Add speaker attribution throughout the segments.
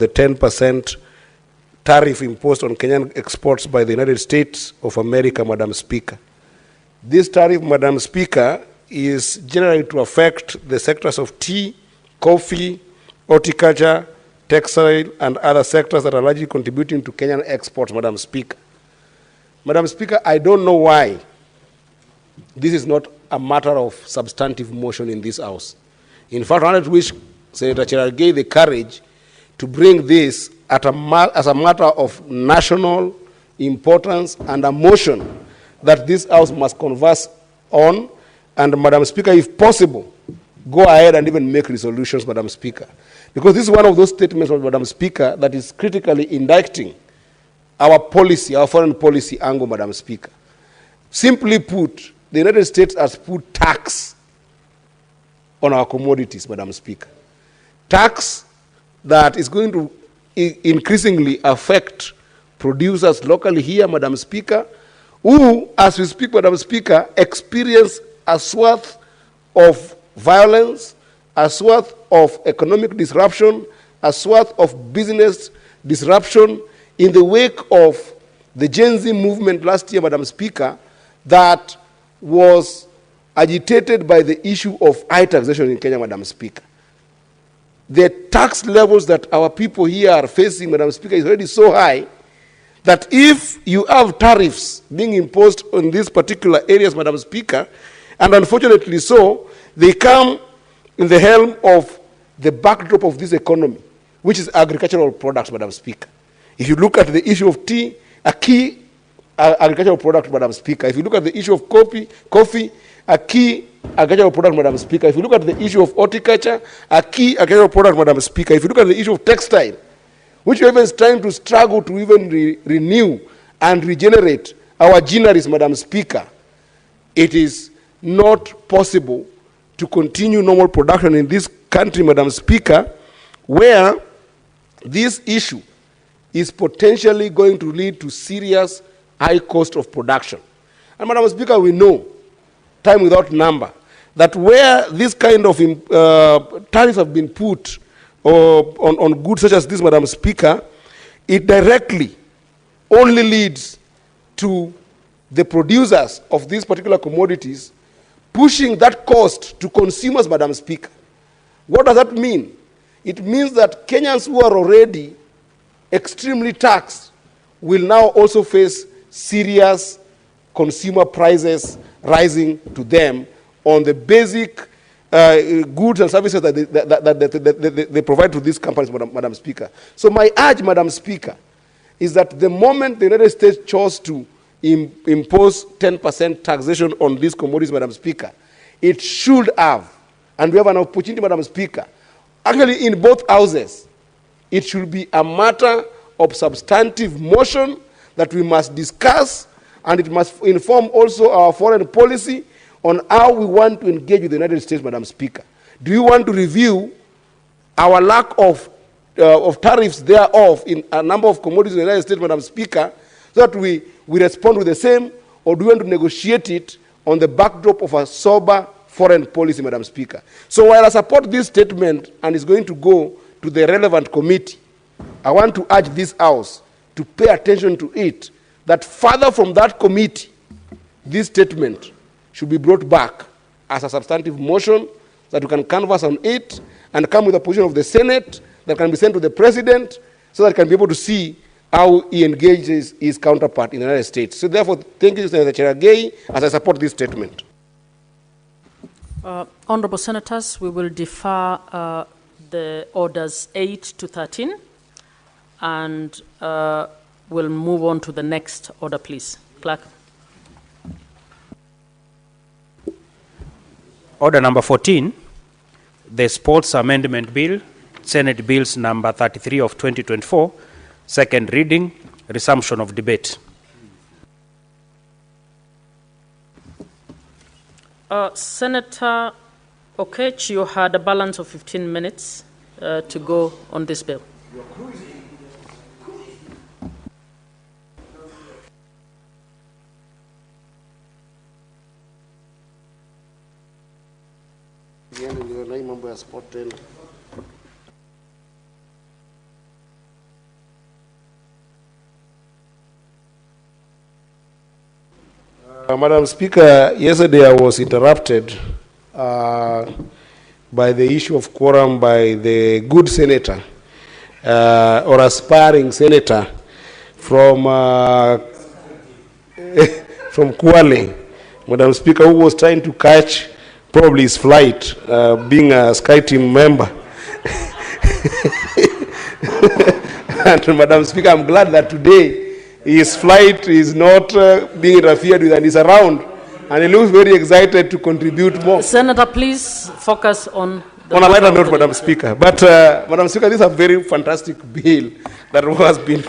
Speaker 1: the 10% tariff imposed on Kenyan exports by the United States of America, Madam Speaker. This tariff, Madam Speaker, is generally to affect the sectors of tea, coffee, horticulture, textile, and other sectors that are largely contributing to Kenyan exports, Madam Speaker. Madam Speaker, I don't know why this is not a matter of substantive motion in this House. In fact, I wish Senator Cherargei the courage to bring this as a matter of national importance and a motion that this House must converse on. And Madam Speaker, if possible, go ahead and even make resolutions, Madam Speaker. Because this is one of those statements, Madam Speaker, that is critically indicting our policy, our foreign policy angle, Madam Speaker. Simply put, the United States has put tax on our commodities, Madam Speaker. Tax that is going to increasingly affect producers locally here, Madam Speaker, who, as we speak, Madam Speaker, experience a swath of violence, a swath of economic disruption, a swath of business disruption in the wake of the Gen Z movement last year, Madam Speaker, that was agitated by the issue of high taxation in Kenya, Madam Speaker. The tax levels that our people here are facing, Madam Speaker, is already so high that if you have tariffs being imposed on these particular areas, Madam Speaker, and unfortunately so, they come in the helm of the backdrop of this economy, which is agricultural products, Madam Speaker. If you look at the issue of tea, a key agricultural product, Madam Speaker. If you look at the issue of coffee, a key agricultural product, Madam Speaker. If you look at the issue of horticulture, a key agricultural product, Madam Speaker. If you look at the issue of textile, which even is trying to struggle to even renew and regenerate our greeneries, Madam Speaker, it is not possible to continue normal production in this country, Madam Speaker, where this issue is potentially going to lead to serious high cost of production. And Madam Speaker, we know, time without number, that where this kind of tariffs have been put on goods such as this, Madam Speaker, it directly only leads to the producers of these particular commodities pushing that cost to consumers, Madam Speaker. What does that mean? It means that Kenyans who are already extremely taxed will now also face serious consumer prices rising to them on the basic goods and services that they provide to these companies, Madam Speaker. So my urge, Madam Speaker, is that the moment the United States chose to impose 10% taxation on these commodities, Madam Speaker, it should have, and we have an opportunity, Madam Speaker, actually in both houses, it should be a matter of substantive motion that we must discuss, and it must inform also our foreign policy on how we want to engage with the United States, Madam Speaker. Do you want to review our lack of tariffs thereof in a number of commodities in the United States, Madam Speaker, so that we respond with the same, or do you want to negotiate it on the backdrop of a sober foreign policy, Madam Speaker? So while I support this statement and is going to go to the relevant committee, I want to urge this House to pay attention to it, that further from that committee, this statement should be brought back as a substantive motion, that we can canvass on it and come with a position of the Senate that can be sent to the President, so that he can be able to see how he engages his counterpart in the United States. So therefore, thank you, Senator Cherargei, as I support this statement.
Speaker 2: Honorable Senators, we will defer the orders 8 to 13, and we'll move on to the next order, please. Clerk.
Speaker 3: Order number 14, the Sports Amendment Bill, Senate Bills number 33 of 2024, second reading, resumption of debate.
Speaker 2: Senator Koech, you had a balance of 15 minutes to go on this bill.
Speaker 1: Madam Speaker, yesterday I was interrupted by the issue of quorum by the good senator or aspiring senator from from Kwale, Madam Speaker, who was trying to catch probably his flight, being a Sky Team member. And Madam Speaker, I'm glad that today his flight is not being interfered with and is around, and he looks very excited to contribute more.
Speaker 2: Senator, please focus on the
Speaker 1: on a lighter note, Madam Speaker. But Madam Speaker, this is a very fantastic bill that has been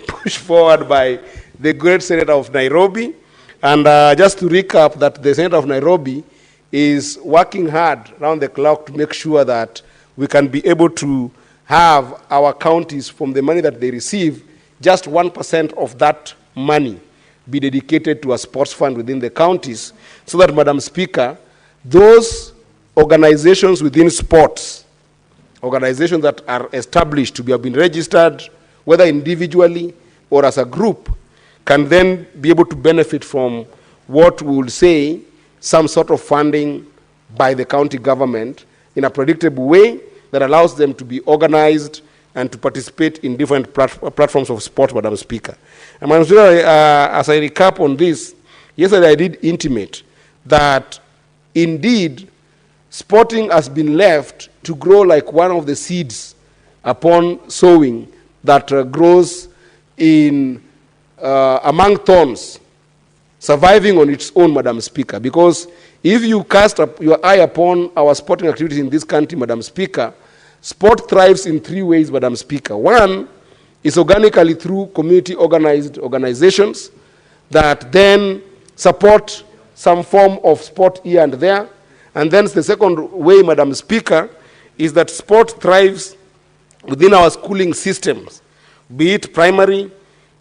Speaker 1: pushed forward by the great Senator of Nairobi. And just to recap, that the Senator of Nairobi is working hard around the clock to make sure that we can be able to have our counties, from the money that they receive, just 1% of that money be dedicated to a sports fund within the counties, so that, Madam Speaker, those organizations within sports, organizations that are established to have been registered, whether individually or as a group, can then be able to benefit from what we will say some sort of funding by the county government in a predictable way that allows them to be organized and to participate in different platforms of sport, Madam Speaker. And Madam Speaker, as I recap on this, yesterday I did intimate that indeed sporting has been left to grow like one of the seeds upon sowing that grows in among thorns, surviving on its own, Madam Speaker. Because if you cast your eye upon our sporting activities in this country, Madam Speaker, sport thrives in three ways, Madam Speaker. One is organically through community organized organizations that then support some form of sport here and there. And then the second way, Madam Speaker, is that sport thrives within our schooling systems, be it primary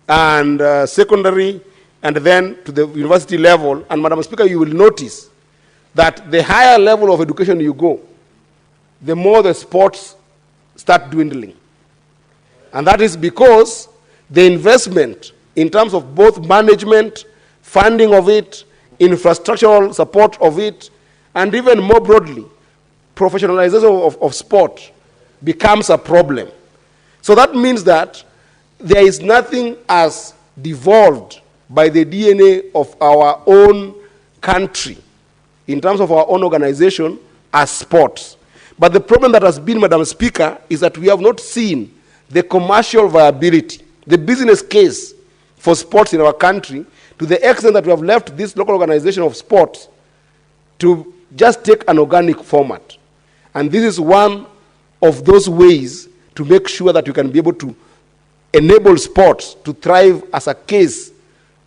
Speaker 1: and secondary, and then to the university level. And Madam Speaker, you will notice that the higher level of education you go, the more the sports start dwindling. And that is because the investment in terms of both management, funding of it, infrastructural support of it, and even more broadly, professionalization of sport becomes a problem. So that means that there is nothing as devolved by the DNA of our own country in terms of our own organization as sports. But the problem that has been, Madam Speaker, is that we have not seen the commercial viability, the business case for sports in our country, to the extent that we have left this local organization of sports to just take an organic format. And this is one of those ways to make sure that we can be able to enable sports to thrive as a case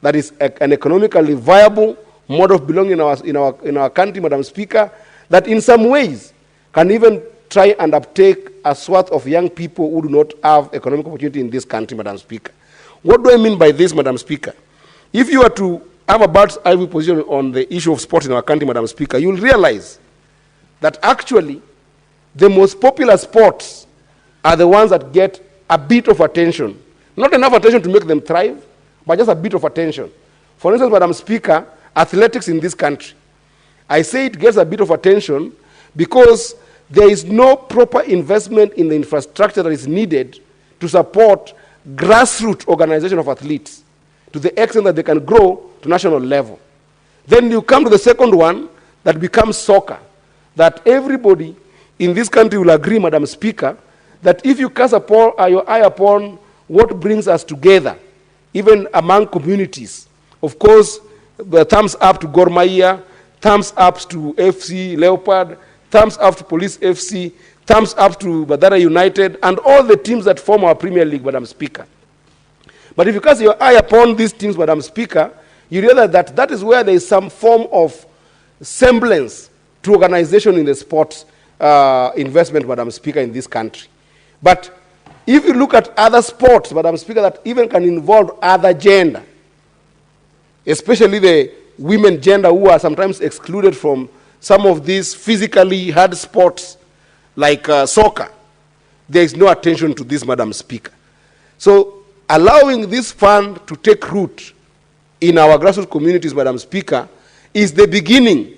Speaker 1: that is an economically viable mode of belonging in our country, Madam Speaker, that in some ways can even try and uptake a swath of young people who do not have economic opportunity in this country, Madam Speaker. What do I mean by this, Madam Speaker? If you are to have a bird's eye view position on the issue of sport in our country, Madam Speaker, you will realize that actually the most popular sports are the ones that get a bit of attention. Not enough attention to make them thrive, but just a bit of attention. For instance, Madam Speaker, athletics in this country. I say it gets a bit of attention because there is no proper investment in the infrastructure that is needed to support grassroots organization of athletes to the extent that they can grow to national level. Then you come to the second one that becomes soccer, that everybody in this country will agree, Madam Speaker, that if you cast your eye upon what brings us together, even among communities, of course, the thumbs up to Gor Mahia, thumbs up to FC Leopard, thumbs up to Police FC, thumbs up to Badara United, and all the teams that form our Premier League, Madam Speaker. But if you cast your eye upon these teams, Madam Speaker, you realize that that is where there is some form of semblance to organization in the sports investment, Madam Speaker, in this country. But if you look at other sports, Madam Speaker, that even can involve other gender, especially the women gender who are sometimes excluded from some of these physically hard sports like soccer, there is no attention to this, Madam Speaker. So allowing this fund to take root in our grassroots communities, Madam Speaker, is the beginning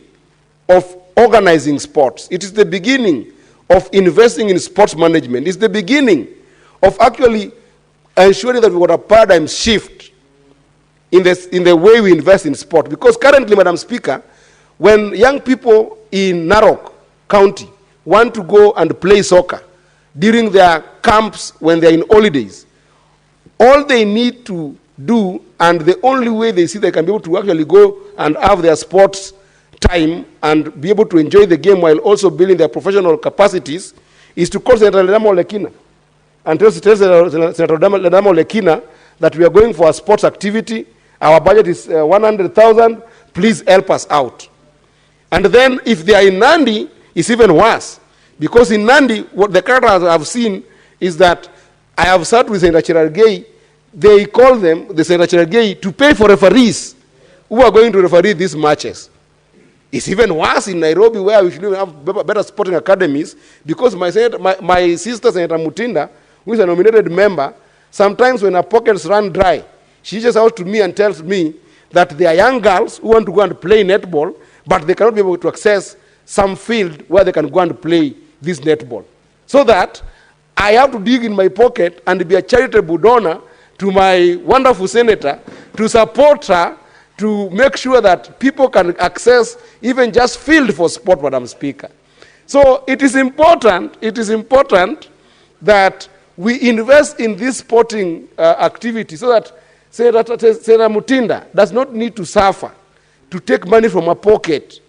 Speaker 1: of organizing sports. It is the beginning of investing in sports management. It's the beginning of actually ensuring that we've got a paradigm shift in the way we invest in sport. Because currently, Madam Speaker, when young people in Narok County want to go and play soccer during their camps when they're in holidays, all they need to do, and the only way they see they can be able to actually go and have their sports time and be able to enjoy the game while also building their professional capacities, is to call Senator Ledamo Lekina and tell Senator Ledamo Lekina that we are going for a sports activity. Our budget is 100,000. Please help us out. And then if they are in Nandi, it's even worse. Because in Nandi, what the characters I've seen is that I have sat with Senator Cherargei. They call them, the Senator Cherargei, to pay for referees who are going to referee these matches. It's even worse in Nairobi, where we should have better sporting academies, because my sister, Senator Mutinda, who is a nominated member, sometimes when her pockets run dry, she reaches out to me and tells me that there are young girls who want to go and play netball, but they cannot be able to access some field where they can go and play this netball. So that I have to dig in my pocket and be a charitable donor to my wonderful senator to support her, to make sure that people can access even just field for sport, Madam Speaker. So it is important that we invest in this sporting activity so that Senator Mutinda does not need to suffer to take money from her pocket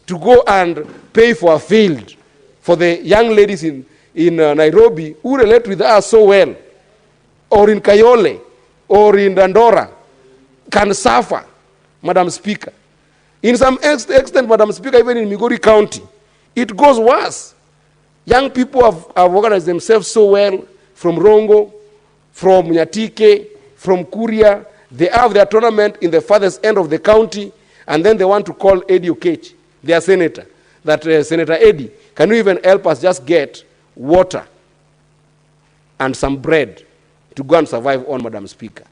Speaker 1: to go and pay for a field for the young ladies in Nairobi who relate with us so well, or in Kayole, or in Dandora, can suffer, Madam Speaker. In some extent, Madam Speaker, even in Migori County, it goes worse. Young people have organized themselves so well from Rongo, from Nyatike, from Kuria. They have their tournament in the farthest end of the county, and then they want to call Eddy Koech, their senator, that Senator Eddy, can you even help us just get water and some bread to go and survive on, Madam Speaker?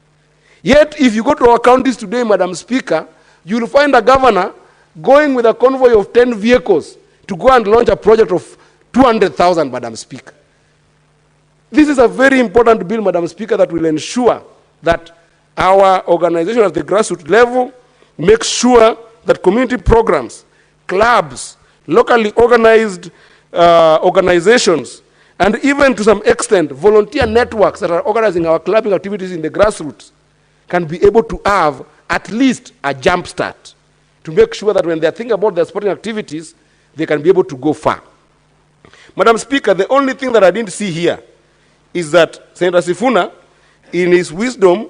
Speaker 1: Yet, if you go to our counties today, Madam Speaker, you will find a governor going with a convoy of 10 vehicles to go and launch a project of 200,000, Madam Speaker. This is a very important bill, Madam Speaker, that will ensure that our organization at the grassroots level makes sure that community programs, clubs, locally organized organizations, and even to some extent volunteer networks that are organizing our clubbing activities in the grassroots can be able to have at least a jump start to make sure that when they think about their sporting activities, they can be able to go far. Madam Speaker, the only thing that I didn't see here is that Senator Sifuna, in his wisdom,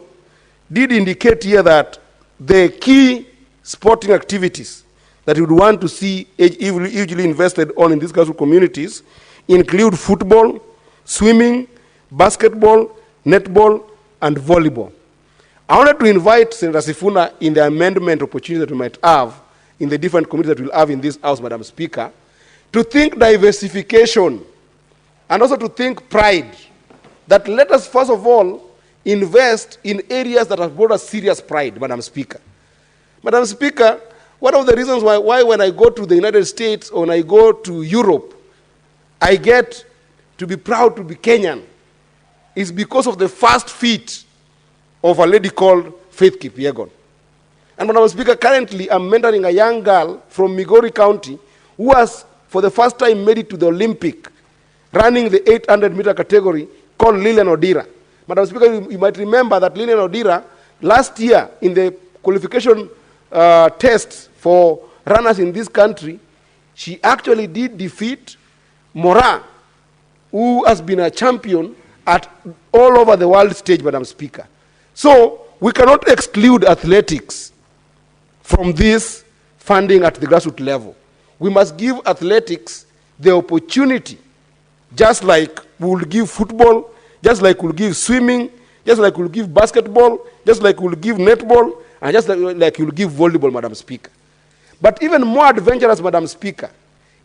Speaker 1: did indicate here that the key sporting activities that you would want to see hugely invested on in these grassroots communities include football, swimming, basketball, netball, and volleyball. I wanted to invite Senator Sifuna in the amendment opportunities that we might have in the different committees that we'll have in this House, Madam Speaker, to think diversification and also to think pride. That let us first of all invest in areas that have brought us serious pride, Madam Speaker. Madam Speaker, one of the reasons why when I go to the United States or when I go to Europe, I get to be proud to be Kenyan is because of the first feat of a lady called Faith Kipyegon. And Madam Speaker, currently I'm mentoring a young girl from Migori County who has for the first time made it to the Olympic, running the 800-meter category, called Lilian Odira. Madam Speaker, you might remember that Lilian Odira, last year in the qualification tests for runners in this country, she actually did defeat Mora, who has been a champion at all over the world stage, Madam Speaker. So we cannot exclude athletics from this funding at the grassroots level. We must give athletics the opportunity, just like we will give football, just like we'll give swimming, just like we'll give basketball, just like we'll give netball, and just like you'll give volleyball, Madam Speaker. But even more adventurous, Madam Speaker,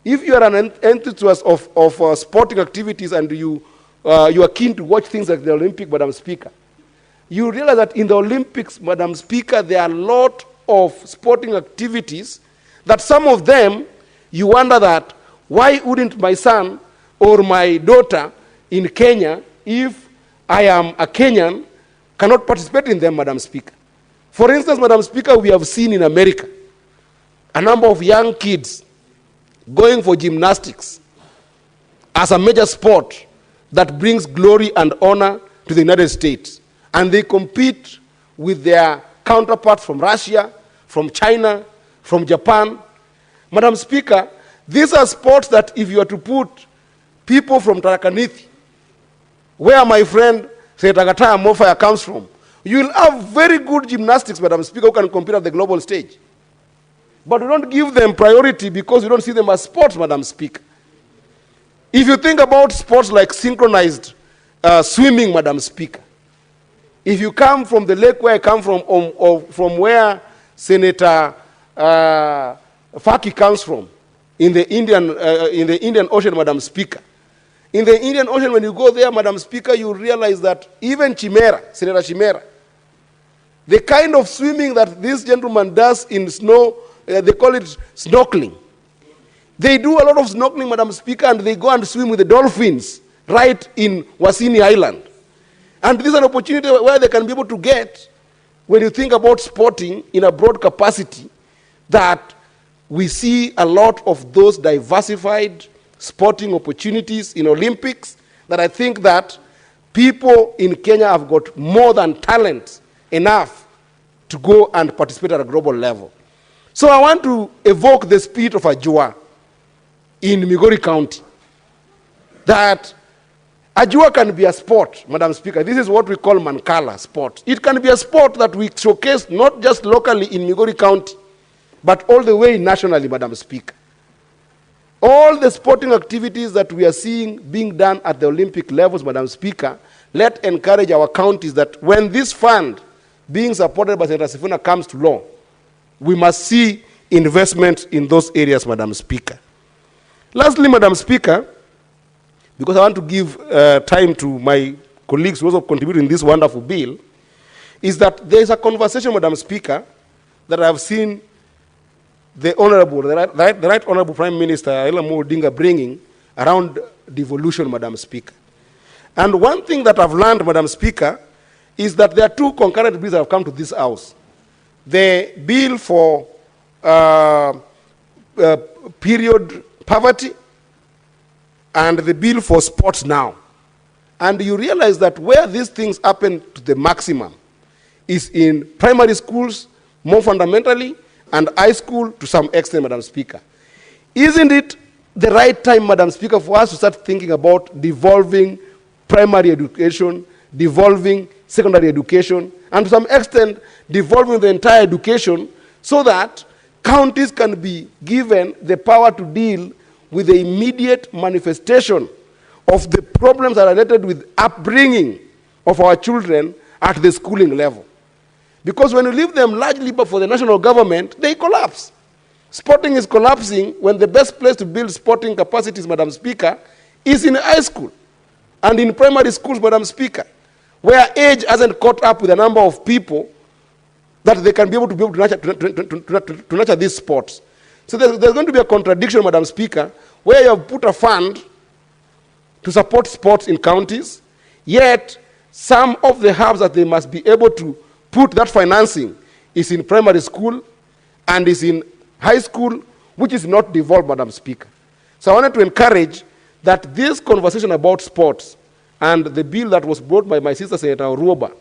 Speaker 1: if you are an enthusiast of sporting activities and you are keen to watch things like the Olympic, Madam Speaker, you realize that in the Olympics, Madam Speaker, there are a lot of sporting activities that some of them, you wonder that, why wouldn't my son or my daughter in Kenya, if I am a Kenyan, cannot participate in them, Madam Speaker? For instance, Madam Speaker, we have seen in America a number of young kids going for gymnastics as a major sport that brings glory and honor to the United States. And they compete with their counterparts from Russia, from China, from Japan. Madam Speaker, these are sports that if you are to put people from Tarakaniti, where my friend Senator Mofaya comes from, you will have very good gymnastics, Madam Speaker, who can compete at the global stage. But we don't give them priority because we don't see them as sports, Madam Speaker. If you think about sports like synchronized swimming, Madam Speaker, if you come from the lake where I come from, or from where Senator Faki comes from, in the Indian Ocean, Madam Speaker, in the Indian Ocean, when you go there, Madam Speaker, you realize that even Chimera, Senator Chimera, the kind of swimming that this gentleman does in snow, they call it snorkeling. They do a lot of snorkeling, Madam Speaker, and they go and swim with the dolphins right in Wasini Island. And this is an opportunity where they can be able to get, when you think about sporting in a broad capacity, that we see a lot of those diversified sporting opportunities in Olympics, that I think that people in Kenya have got more than talent enough to go and participate at a global level. So I want to evoke the spirit of Ajua in Migori County, that Ajua can be a sport, Madam Speaker. This is what we call Mankala sport. It can be a sport that we showcase not just locally in Migori County, but all the way nationally, Madam Speaker. All the sporting activities that we are seeing being done at the Olympic levels, Madam Speaker, let encourage our counties that when this fund being supported by Senator Sifuna comes to law, we must see investment in those areas, Madam Speaker. Lastly, Madam Speaker, because I want to give time to my colleagues who also contribute in this wonderful bill, is that there is a conversation, Madam Speaker, that I have seen the Right Honorable Prime Minister Raila Odinga bringing around devolution, Madam Speaker. And one thing that I've learned, Madam Speaker, is that there are two concurrent bills that have come to this House. The bill for period poverty and the bill for sports now. And you realize that where these things happen to the maximum is in primary schools, more fundamentally, and high school to some extent, Madam Speaker. Isn't it the right time, Madam Speaker, for us to start thinking about devolving primary education, devolving secondary education, and to some extent, devolving the entire education so that counties can be given the power to deal with the immediate manifestation of the problems that are related with upbringing of our children at the schooling level. Because when you leave them largely for the national government, they collapse. Sporting is collapsing when the best place to build sporting capacities, Madam Speaker, is in high school and in primary schools, Madam Speaker, where age hasn't caught up with a number of people that they can be able to nurture these sports. So there's going to be a contradiction, Madam Speaker, where you have put a fund to support sports in counties, yet some of the hubs that they must be able to put that financing is in primary school and is in high school, which is not devolved, Madam Speaker. So I wanted to encourage that this conversation about sports and the bill that was brought by my sister, Senator Ruoba,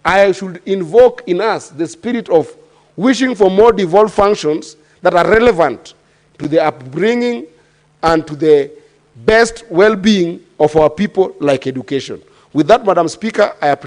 Speaker 1: I should invoke in us the spirit of wishing for more devolved functions that are relevant to the upbringing and to the best well-being of our people, like education. With that, Madam Speaker, I appreciate